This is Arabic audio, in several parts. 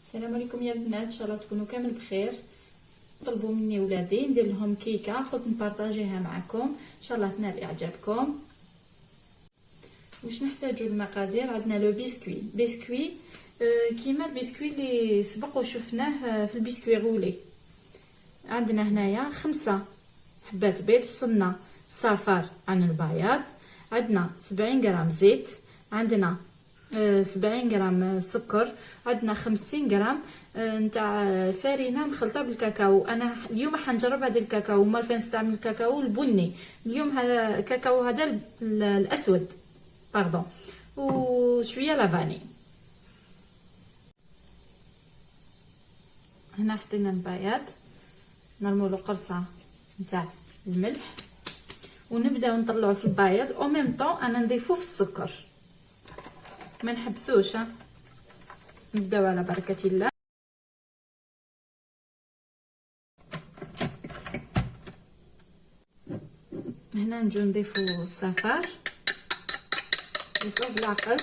السلام عليكم يا البنات، ان شاء الله تكونوا كامل بخير. طلبوا مني ولادي ندير لهم كيكه، قلت نبارطاجيها معكم ان شاء الله تنال اعجابكم. واش نحتاجوا المقادير؟ عندنا لو بسكوي كيما البسكوي اللي سبق وشفناه في البسكوي غولي. عندنا هنايا 5 حبات بيض، فصلنا الصفار عن البياض. عندنا 70 غرام زيت، عندنا 70 غرام سكر، عندنا 50 غرام نتاع فرينه مخلطه بالكاكاو. انا اليوم حنجرب هذا الكاكاو، امال فين نستعمل الكاكاو البني. اليوم هذا الكاكاو هذا الاسود باردون، وشويه لافاني. هنا حطينا البياض، نرمولو قرصه نتاع الملح ونبداو نطلعو في البياض او ميم طون انا نضيفو في السكر، ما نحبسوش. نبداو على بركه الله. هنا نجو نضيفو الصفار، نضيفوه بالعقل.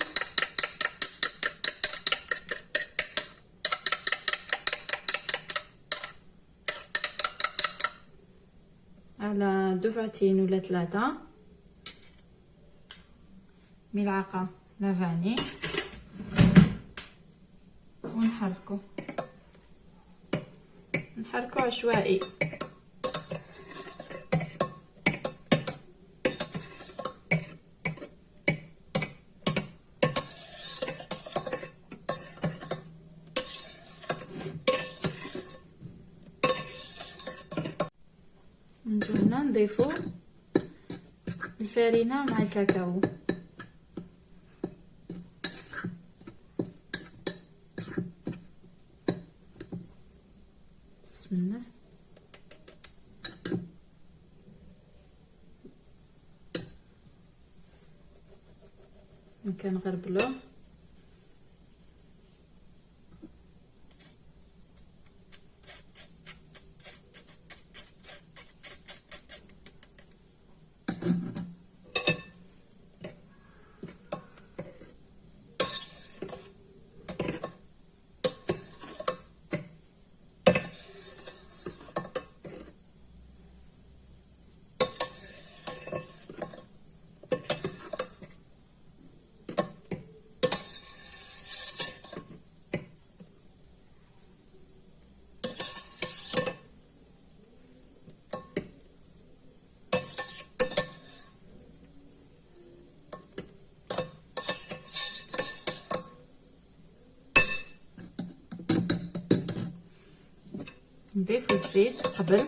على دفعتين ولا 3 ملعقه لافاني ونحركو عشوائي. نجو هنا نضيفو الفرينه مع الكاكاو. بسم الله. كنغربلوه نضيفو الزيت قبل.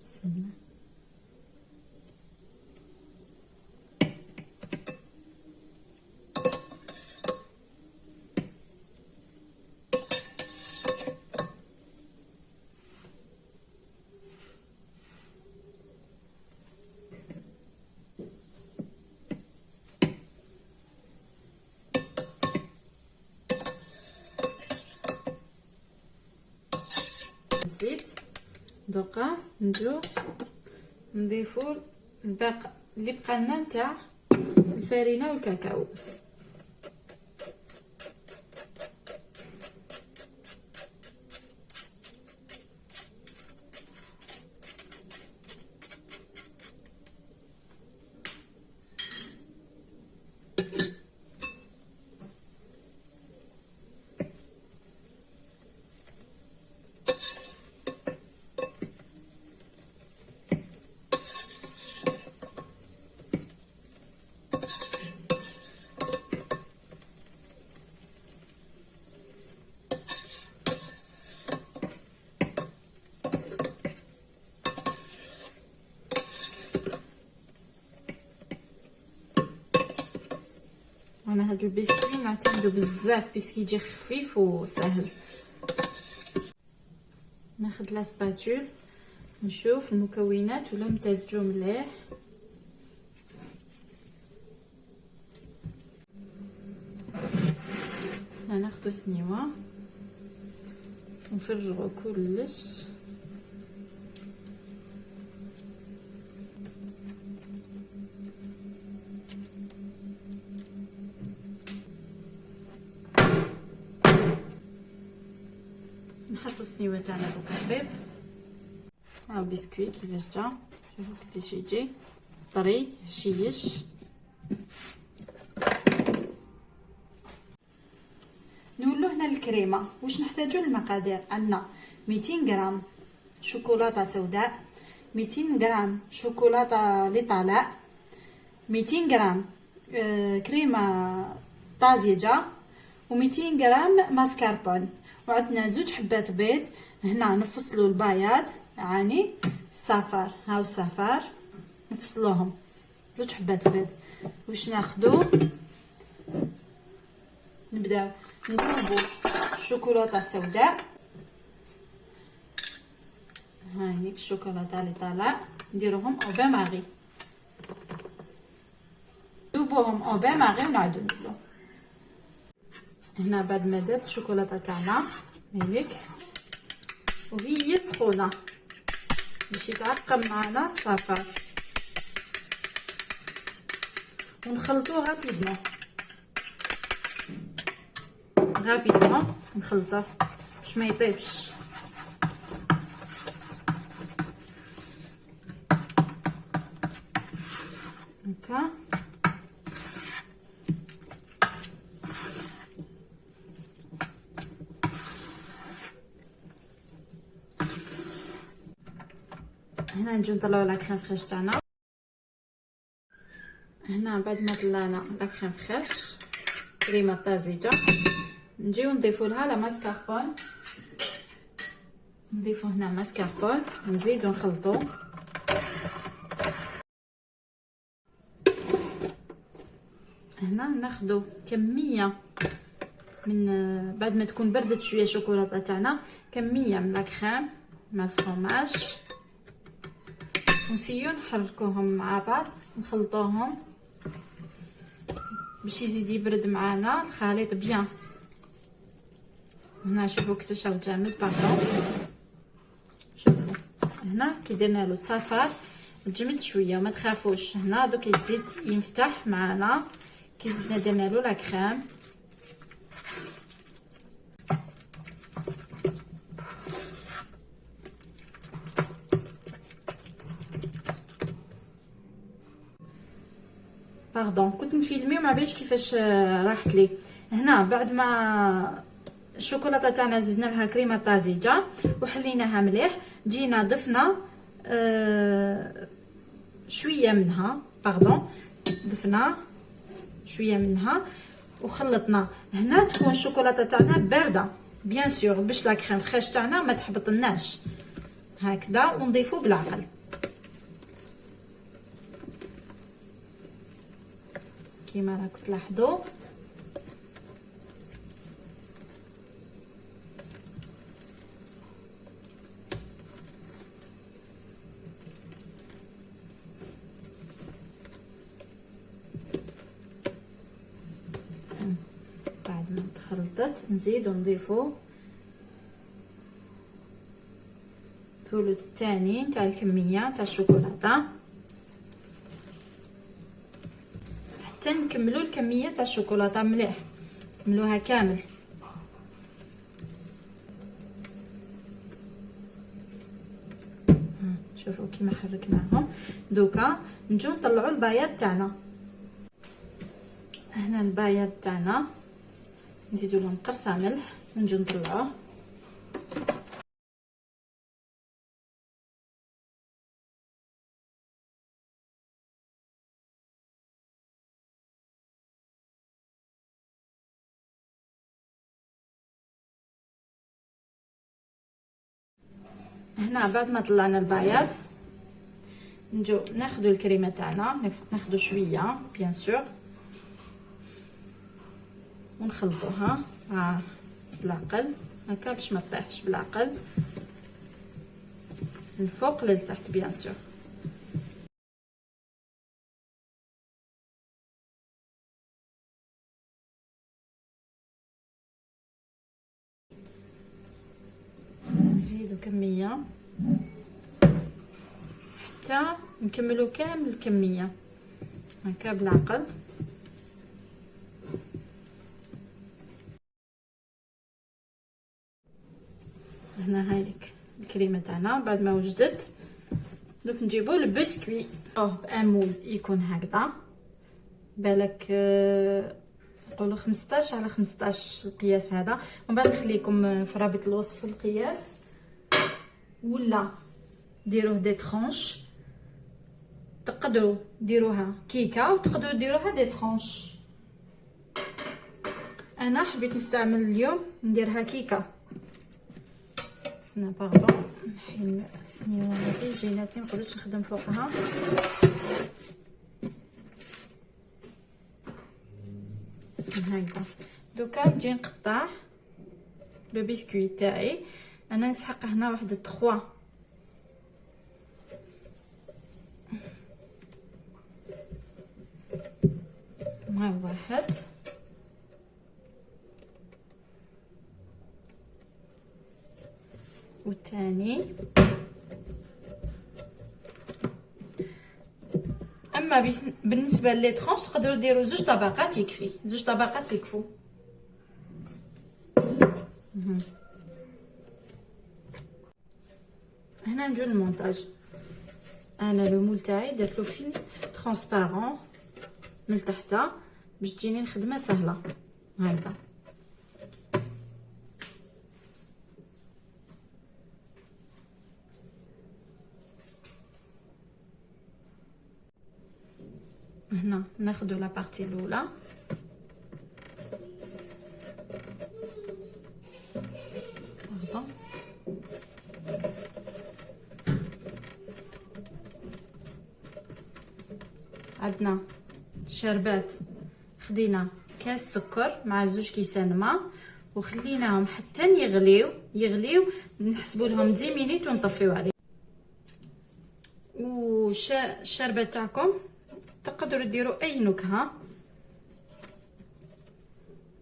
بسم الله. الزيت دوكا نجو نضيفو الباقي اللي بقى لنا نتاع الفرينه والكاكاو. انا هاد البسكوي نعتمدو بزاف باسكو يجي خفيف وسهل. ناخد لا سباتول نشوف المكونات ولا متزجو مليح. ناخدو سنيوه ونفرغو كلش. نحطو السنيوه تاعنا دوكا حبيب. هاو بسكوي كيفاش جا، شوفوا كيفاش يجي طري هشيش. نولو هنا الكريمه. واش نحتاجو المقادير؟ عندنا 200 غرام شوكولاته سوداء، 200 غرام شوكولاته لطلاء، 200 غرام كريمه طازجه، و200 غرام ماسكربون، وعندنا 2 حبات بيض. هنا نفصلوا البياض يعني الصفار، هاو الصفار نفصلوهم 2 حبات بيض. واش ناخدو؟ نبداو نذوبوا الشوكولاته السوداء، هاي الشوكولاته اللي طالع نديروهم او بان ماغي، ذوبوهم او بان ماغي ونعاودو نبدلو. هنا بعد ما درت الشوكولاته تاعنا هيك وهي سخونه باش يتعقم معنا الصفار، ونخلطوه غابيدمون نخلطوه باش ما يطيبش. هكا هنا نجيو نطلعو لا كريم فريش تاعنا. هنا بعد ما طلعنا لا كريم فريش كريمه طازجه، نجيو نضيفو لها لا ماسكربون، نضيفو هنا ماسكربون ونزيدو نخلطو. هنا ناخدو كميه من بعد ما تكون بردت شويه الشوكولاته تاعنا، كميه من لا كريم مع الفرماج، ونسيو نحركوهم مع بعض نخلطوهم باش يزيد يبرد معانا الخليط بيان. هنا شوفوا كيفاش راه جامد باردون، شوفوا هنا كي درنا له الصفار تجمد شويه وما تخافوش. هنا دوك يزيد ينفتح معانا كي زدنا درنا له لا كريم. باردون كنت نفيلمي وما بيش كيفاش راحت لي. هنا بعد ما الشوكولاته تاعنا زدنا لها كريمه طازجه وحليناها مليح، جينا ضفنا شويه منها، باردون ضفنا شويه منها وخلطنا. هنا تكون الشوكولاته تاعنا بارده بيان سور باش لا كريم فريش تاعنا ما تحبطلناش هكذا، ونضيفو بالعقل كيما راكم تلاحظوا. بعد ما تخلطت نزيدو نضيفو ثلث الثاني تاع الكميه تاع الشوكولاته حتى نكملوا الكميه تاع الشوكولاته مليح، نكملوها كامل. شوفوا كيما حركناهم. دوكا نجيو نطلعوا البياض تاعنا. هنا البياض تاعنا نزيدو له قرصه ملح ونجيو نطلعوه. هنا بعد ما طلعنا البياض نجو ناخذ الكريمه تاعنا، ناخذ شويه بيان سور ونخلطوها بالعقل هكا باش ما تطيحش، بالعقل من فوق للتحت بيان سور. نزيدو كميه حتى نكملو كامل الكميه هكا بالعقل. هنا هايليك الكريمه تاعنا بعد ما وجدت. دوك نجيبو البسكوي بان مول يكون هكذا، بالك نقولوا 15 على 15 القياس هذا، ومن بعد نخليكم في رابط الوصف القياس، ولا ديروه دي ترونش، تقدروا ديروها كيكه وتقدروا ديروها دي ترونش. انا حبيت نستعمل اليوم نديرها كيكه. سنا باردون نحي السنيوه هذه جيناتني مقدرتش نخدم فوقها. هكذا دوكا نجي نقطع لو بسكوي تاعي. انا نسحق هنا واحد 3 مع واحد، والثاني. اما بالنسبه لي ترونش تقدروا ديروا 2 طبقات يكفي، 2 طبقات يكفوا. هنا نجو للمونتاج. انا لو مول تاعي درت له فيلم ترونسبارون من تحت باش تجيني الخدمه سهله هكذا. هنا ناخذ لا بارتي الاولى، عندنا شربات، خدينا كاس سكر مع 2 كيسان ماء وخليناهم حتى يغليو نحسبوا لهم 10 مينوت ونطفيو عليه. الشربات تاعكم تقدروا ديروا اي نكهه،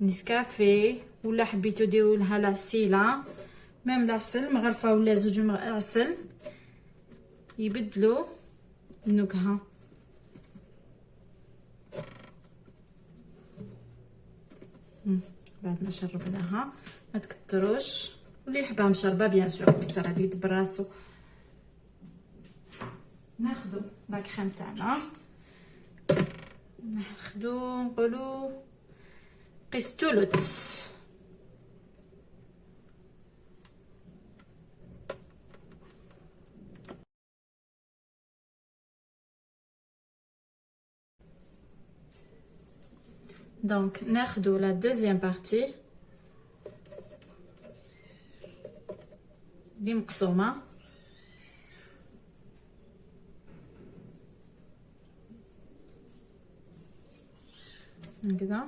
نسكافيه ولا حبيتو ديروا لها العسيله، ميم العسل مغرفه ولا 2 عسل يبدلوا النكهه. بعد ما شربناها ما تكتروش، واللي يحبها مشربه بيان سور كتر هذه يدبر راسو. ناخذ لا كريم تاعنا، ناخذو نقولوا قيس ثلث. دونك ناخذو لا دوزيام بارتي دي مقسومه هكذا،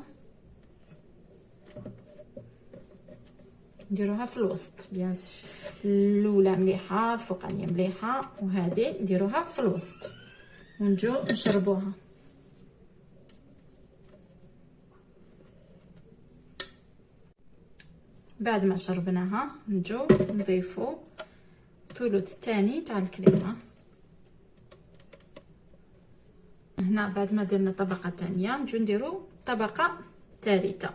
نديروها في الوسط بيان سور. الاولى مليحه، الفوقانيه مليحه، وهذه نديروها في الوسط ونجو نشربوها. بعد ما شربناها نجو نضيفو ثلث الثاني تاع الكريمه. هنا بعد ما درنا طبقه ثانيه نجو نديرو طبقه ثالثه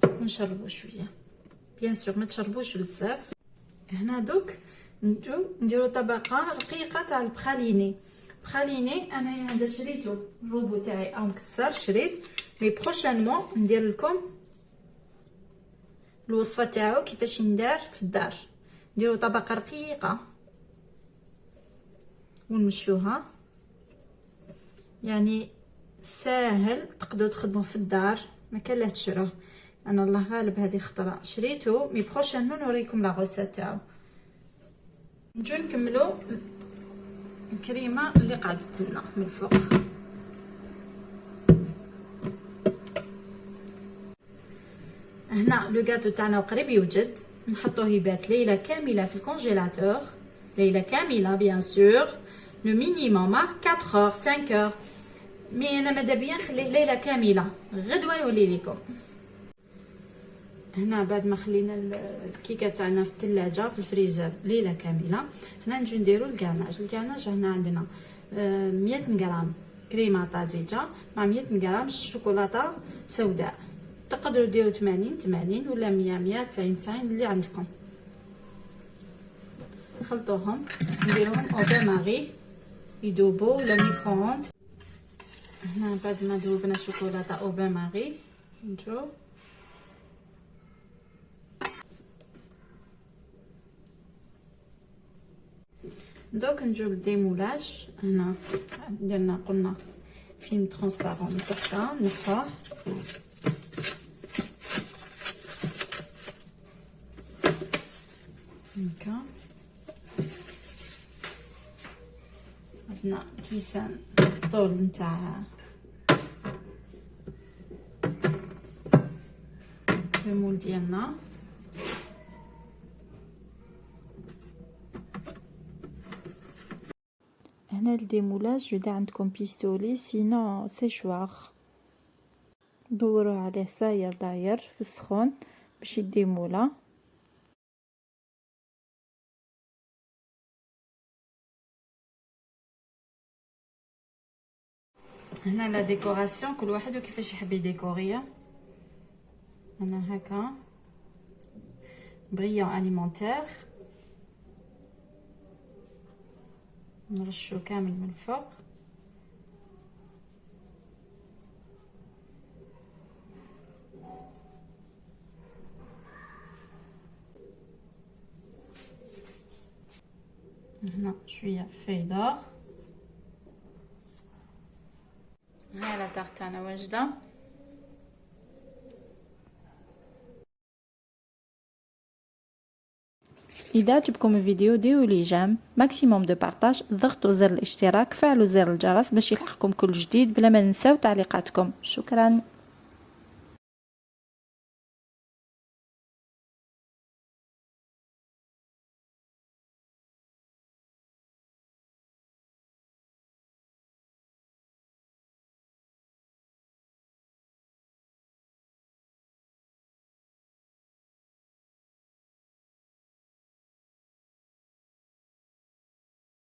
ونشربو شويه بيان سور، ما تشربوش بزاف. هنا دوك نجو نديرو طبقه رقيقه تاع البخاليني. بخاليني انا هذا شريتو الروبو تاعي او مكسر شريت، مي بروشانمون ندير لكم الوصفه تاعو كيفاش يندار في الدار. نديرو طبقه رقيقه ونمشوها، يعني ساهل تقدروا تخدموا في الدار، ما كان لا تشروه. انا الله غالب هذه خطره شريته، مي بروشانمون نوريكم لا غوسيت تاعو. نجو نكملو الكريمه اللي قعدت لنا من الفوق. هنا لو غاتو تاعنا قريب يوجد، نحطوه يبات ليله كامله في الكونجيلاتور، ليله كامله بيان سور، لو مينيموم 4 اور 5 اور، مي انا ماذا بيا نخليه ليله كامله، غدوه نولي لكم. هنا بعد ما خلينا الكيكه تاعنا في الثلاجه في الفريزر ليله كامله، هنا نجي نديرو الكاناج. الكاناج هنا عندنا 100 غرام كريمه طازجه مع 100 غرام شوكولاته سوداء. تقدروا ديروا 80 ولا 100 90 اللي عندكم. نخلطوهم نديروهم او بان ماغي يذوبوا ولا ميكرووند. هنا بعد ما ذوبنا الشوكولاته او بان ماغي نجو دوك نجو للديمولاج. هنا درنا قلنا فيلم ترونسبارون من تحت نحطوه هكا. عندنا كيسان طول نتاع المول ديالنا. هنا الديمولاج اذا عندكم بيستولي سينو سيشوار دوروا عليه ساير داير في السخون باش يديمولا. هنا لا ديكوراسيون كل واحد وكيفاش يحب يديكوريا. انا هكا بريون اليمونتير نرشو كامل من الفوق. هنا شويه فيدور. هاي لا تارت تاعنا واجده. إذا عجبكم الفيديو ديروا لي جيم، ماكسيموم دو بارطاج، ضغطوا زر الاشتراك، فعلوا زر الجرس باش يلحقكم كل جديد بلا ما ننساو تعليقاتكم. شكرا.